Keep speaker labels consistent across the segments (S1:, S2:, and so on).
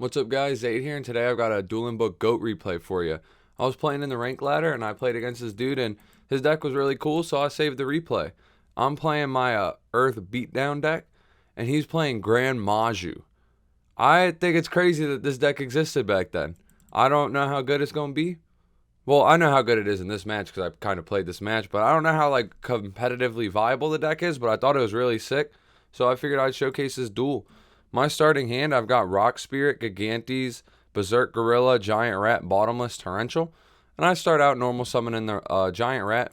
S1: What's up guys, Zade here, and today I've got a Duelingbook Goat replay for you. I was playing in the rank ladder and I played against this dude and his deck was really cool, so I saved the replay. I'm playing my Earth Beatdown deck and he's playing Gren Maju. I think it's crazy that this deck existed back then. I don't know how good it's going to be. Well, I know how good it is in this match because I kind of played this match, but I don't know how like competitively viable the deck is, but I thought it was really sick, so I figured I'd showcase this duel. My starting hand, I've got Rock Spirit, Gigantes, Berserk Gorilla, Giant Rat, Bottomless, Torrential. And I start out normal summoning the Giant Rat,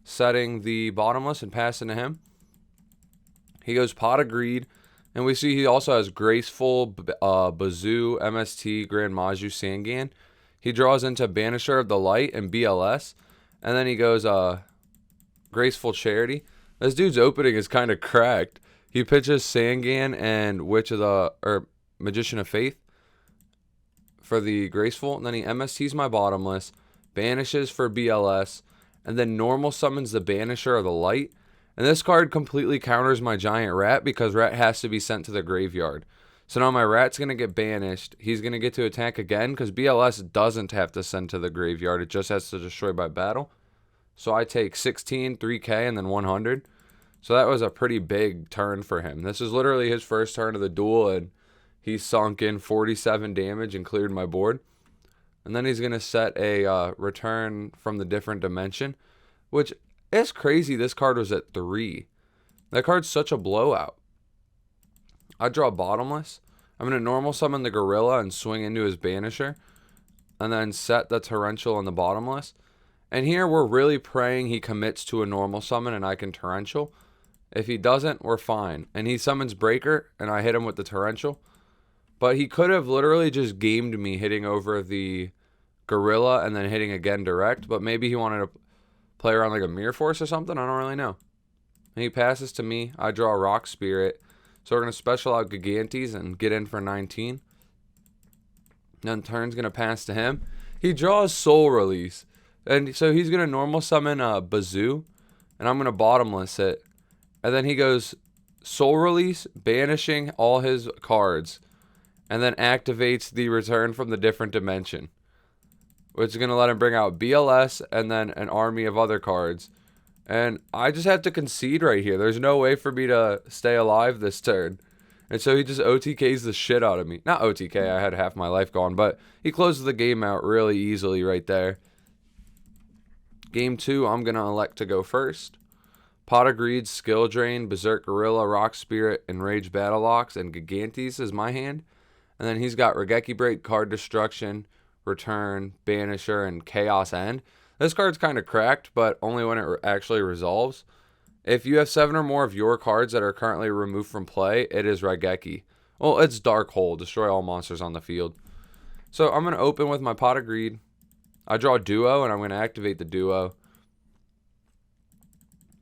S1: setting the Bottomless and passing to him. He goes Pot of Greed, and we see he also has Graceful, Bazoo, MST, Gren Maju, Sangan. He draws into Banisher of the Light and BLS, and then he goes Graceful Charity. This dude's opening is kind of cracked. He pitches Sangan and Magician of Faith for the Graceful. And then he MSTs my Bottomless, banishes for BLS, and then normal summons the Banisher of the Light. And this card completely counters my Giant Rat because Rat has to be sent to the graveyard. So now my Rat's going to get banished. He's going to get to attack again because BLS doesn't have to send to the graveyard. It just has to destroy by battle. So I take 16, 3k, and then 100. So that was a pretty big turn for him. This is literally his first turn of the duel, and he sunk in 47 damage and cleared my board. And then he's going to set a return from the different dimension, which is crazy. This card was at 3. That card's such a blowout. I draw Bottomless. I'm going to normal summon the Gorilla and swing into his Banisher, and then set the Torrential on the Bottomless. And here we're really praying he commits to a normal summon and I can Torrential. If he doesn't, we're fine. And he summons Breaker, and I hit him with the Torrential. But he could have literally just gamed me hitting over the Gorilla and then hitting again direct. But maybe he wanted to play around like a Mirror Force or something. I don't really know. And he passes to me. I draw Rock Spirit. So we're going to special out Gigantes and get in for 19. Then turn's going to pass to him. He draws Soul Release. And so he's going to normal summon Bazoo. And I'm going to Bottomless it. And then he goes Soul Release, banishing all his cards, and then activates the return from the different dimension, which is going to let him bring out BLS and then an army of other cards. And I just have to concede right here. There's no way for me to stay alive this turn. And so he just OTKs the shit out of me. Not OTK, I had half my life gone, but he closes the game out really easily right there. Game 2, I'm going to elect to go first. Pot of Greed, Skill Drain, Berserk Gorilla, Rock Spirit, Enraged Battle Ox, and Gigantes is my hand. And then he's got Regeki Break, Card Destruction, Return, Banisher, and Chaos End. This card's kind of cracked, but only when it actually resolves. If you have 7 or more of your cards that are currently removed from play, it is Regeki. Well, it's Dark Hole, destroy all monsters on the field. So I'm going to open with my Pot of Greed. I draw Duo, and I'm going to activate the Duo.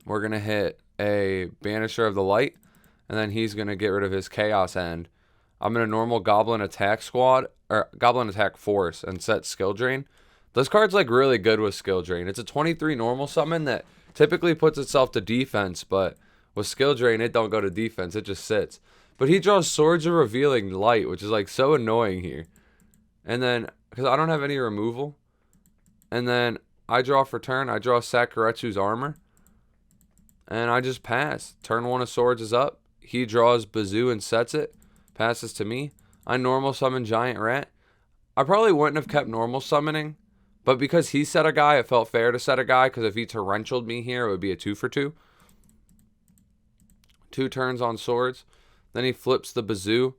S1: We're going to hit a Banisher of the Light, and then he's going to get rid of his Chaos End. I'm going to normal Goblin Attack Squad, or Goblin Attack Force, and set Skill Drain. This card's like really good with Skill Drain. It's a 23 normal summon that typically puts itself to defense, but with Skill Drain, it don't go to defense. It just sits. But he draws Swords of Revealing Light, which is like so annoying here. And then, because I don't have any removal, and then I draw for turn, I draw Sakuretsu's Armor. And I just pass. Turn 1 of Swords is up. He draws Bazoo and sets it. Passes to me. I normal summon Giant Rat. I probably wouldn't have kept normal summoning, but because he set a guy, it felt fair to set a guy, because if he torrentialed me here, it would be a 2 for 2. 2 turns on Swords. Then he flips the Bazoo,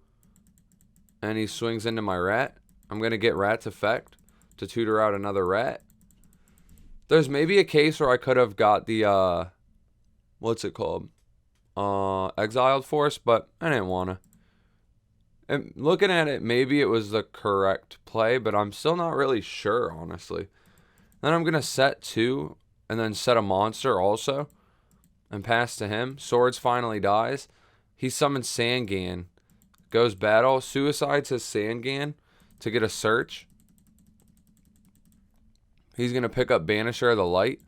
S1: and he swings into my Rat. I'm going to get Rat's effect to tutor out another Rat. There's maybe a case where I could have got the, what's it called? Exiled Force, but I didn't want to. And looking at it, maybe it was the correct play, but I'm still not really sure, honestly. Then I'm going to set 2, and then set a monster also, and pass to him. Swords finally dies. He summons Sangan. Goes battle. Suicides his Sangan to get a search. He's going to pick up Banisher of the Light.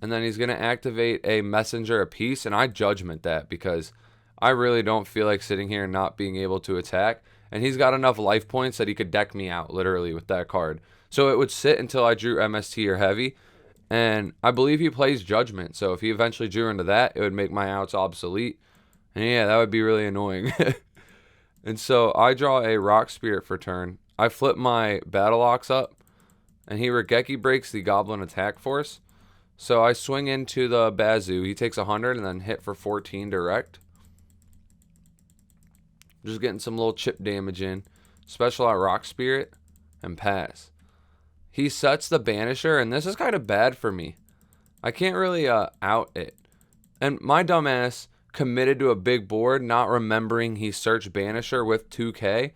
S1: And then he's going to activate a Messenger of Peace. And I judgment that because I really don't feel like sitting here and not being able to attack. and he's got enough life points that he could deck me out literally with that card. So it would sit until I drew MST or heavy, and I believe he plays Judgment. So if he eventually drew into that, it would make my outs obsolete. And yeah, that would be really annoying. And so I draw a Rock Spirit for turn. I flip my Battle Ox up, and he Regeki breaks the Goblin attack force. So I swing into the Bazoo. He takes 100 and then hit for 14 direct. Just getting some little chip damage in. Special out Rock Spirit and pass. He sets the Banisher, and this is kind of bad for me. I can't really out it. And my dumbass committed to a big board, not remembering he searched Banisher with 2k,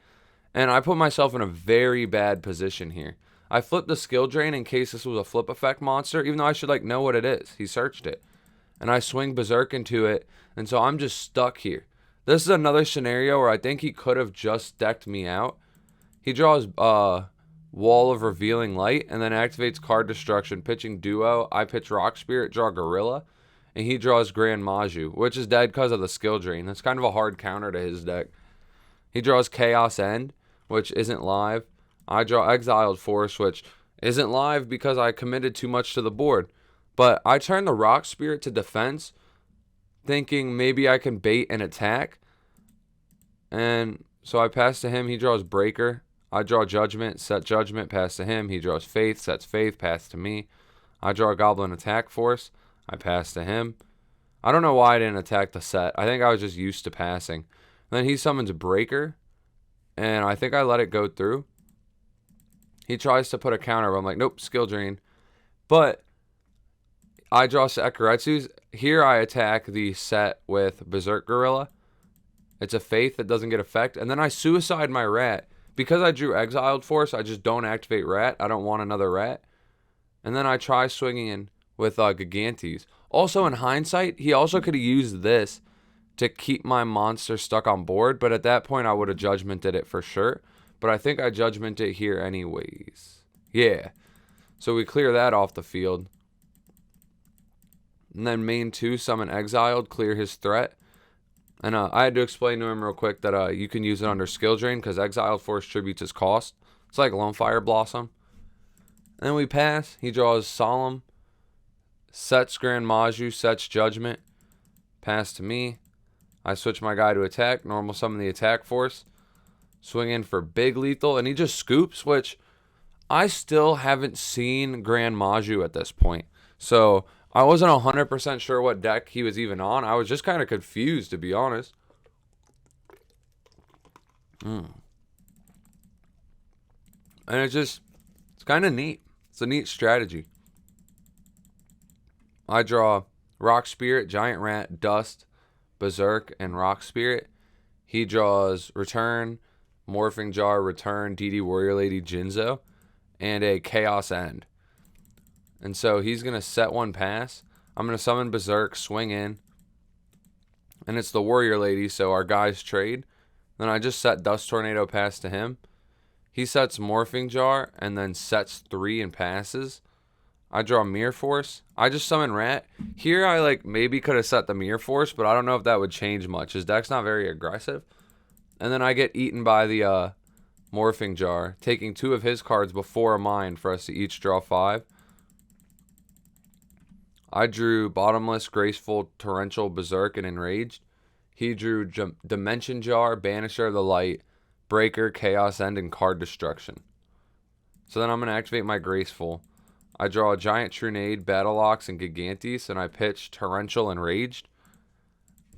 S1: and I put myself in a very bad position here. I flipped the skill drain in case this was a flip effect monster, even though I should know what it is. He searched it. And I swing Berserk into it, and so I'm just stuck here. This is another scenario where I think he could have just decked me out. He draws Wall of Revealing Light, and then activates card destruction, pitching Duo. I pitch Rock Spirit, draw Gorilla, and he draws Gren Maju, which is dead because of the skill drain. That's kind of a hard counter to his deck. He draws Chaos End, which isn't live. I draw Exiled Force, which isn't live because I committed too much to the board. But I turn the Rock Spirit to defense, thinking maybe I can bait an attack. And so I pass to him. He draws Breaker. I draw Judgment, set Judgment, pass to him. He draws Faith, sets Faith, pass to me. I draw Goblin attack force. I pass to him. I don't know why I didn't attack the set. I think I was just used to passing. Then he summons Breaker, and I think I let it go through. He tries to put a counter, but I'm like, nope, skill drain. But I draw Sekuretsu's. Here I attack the set with Berserk Gorilla. It's a Faith that doesn't get effect. And then I suicide my Rat. Because I drew Exiled Force, I just don't activate Rat. I don't want another Rat. And then I try swinging in with Gigantes. Also, in hindsight, he also could have used this to keep my monster stuck on board. But at that point, I would have Judgmented it for sure. But I think I Judgment it here anyways. Yeah. So we clear that off the field. And then main 2, summon Exiled, clear his threat. And I had to explain to him real quick that you can use it under skill drain because Exiled Force tributes his cost. It's like Lone Fire Blossom. And then we pass. He draws Solemn. Sets Gren Maju, sets Judgment. Pass to me. I switch my guy to attack. Normal summon the attack force. Swing in for big lethal. And he just scoops, which I still haven't seen Gren Maju at this point. So I wasn't 100% sure what deck he was even on. I was just kind of confused, to be honest. And it's kind of neat. It's a neat strategy. I draw Rock Spirit, Giant Rat, Dust, Berserk, and Rock Spirit. He draws Return, Morphing Jar, Return, DD Warrior Lady, Jinzo, and a Chaos End. And so he's going to set one pass. I'm going to summon Berserk, swing in. And it's the Warrior Lady, so our guys trade. Then I just set Dust Tornado pass to him. He sets Morphing Jar and then sets 3 and passes. I draw Mirror Force. I just summon Rat. Here I maybe could have set the Mirror Force, but I don't know if that would change much. His deck's not very aggressive. And then I get eaten by the Morphing Jar, taking 2 of his cards before mine for us to each draw 5. I drew Bottomless, Graceful, Torrential, Berserk, and Enraged. He drew Dimension Jar, Banisher of the Light, Breaker, Chaos End, and Card Destruction. So then I'm going to activate my Graceful. I draw a Giant Trunade, Battle Ox, and Gigantes, and I pitch Torrential, Enraged,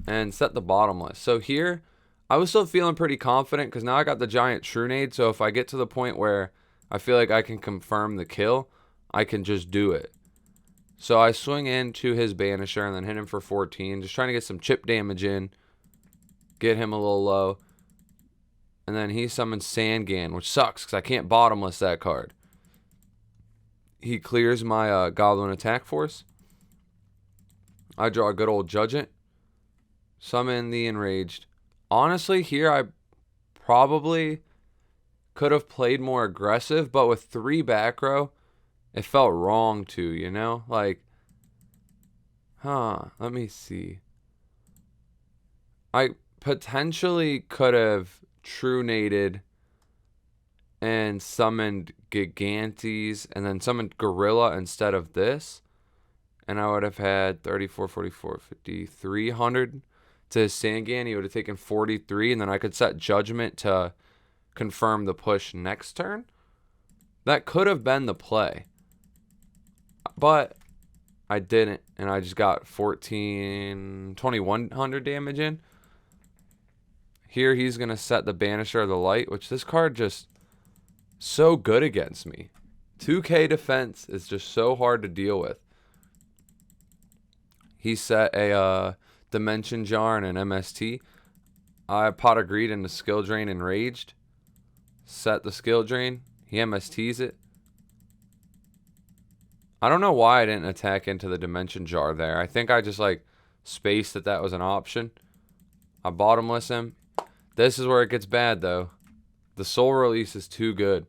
S1: and set the Bottomless. So here, I was still feeling pretty confident because now I got the Giant Trunade, so if I get to the point where I feel like I can confirm the kill, I can just do it. So I swing into his Banisher and then hit him for 14. Just trying to get some chip damage in. Get him a little low. And then he summons Sangan, which sucks because I can't Bottomless that card. He clears my Goblin attack force. I draw a good old Judgment. Summon the Enraged. Honestly, here I probably could have played more aggressive, but with 3 back row, it felt wrong to, you know? Let me see. I potentially could have Truenated, and summoned Gigantes, and then summoned Gorilla instead of this. And I would have had 34, 44, 50, 300 to his Sangan. He would have taken 43, and then I could set Judgment to confirm the push next turn. That could have been the play, but I didn't, and I just got 2100 damage in. Here he's going to set the Banisher of the Light, which this card just so good against me. 2k defense is just so hard to deal with. He set a Dimension Jar and an MST. I Pot of Greed into Skill Drain Enraged. Set the Skill Drain. He MSTs it. I don't know why I didn't attack into the Dimension Jar there. I think I just like spaced that was an option. I bottomless him. This is where it gets bad though. The Soul Release is too good.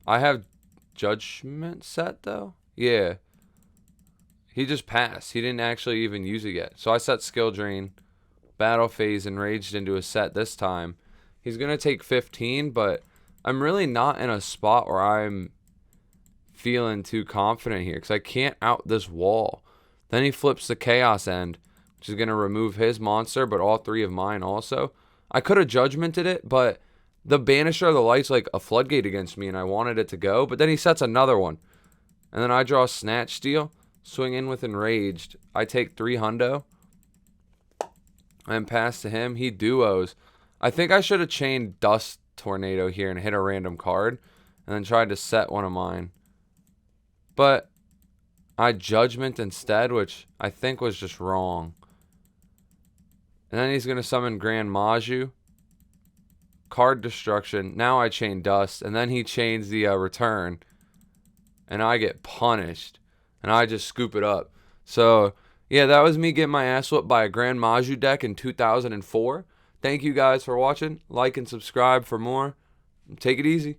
S1: I have Judgment set though. Yeah. He just passed. He didn't actually even use it yet. So I set Skill Drain, Battle Phase, Enraged into a set this time. He's going to take 15, but I'm really not in a spot where I'm feeling too confident here because I can't out this wall. Then he flips the Chaos End, which is going to remove his monster, but all three of mine also. I could have Judgmented it, but the Banisher of the Light's like a floodgate against me, and I wanted it to go. But then he sets another one. And then I draw Snatch Steal. Swing in with Enraged. I take 3 hundo. And pass to him. He duos. I think I should have chained Dust Tornado here and hit a random card. And then tried to set one of mine. But I Judgment instead, which I think was just wrong. And then he's going to summon Gren Maju. Card Destruction. Now I chain Dust. And then he chains the Return. And I get punished. And I just scoop it up. So, yeah, that was me getting my ass whooped by a Gren Maju deck in 2004. Thank you guys for watching. Like and subscribe for more. Take it easy.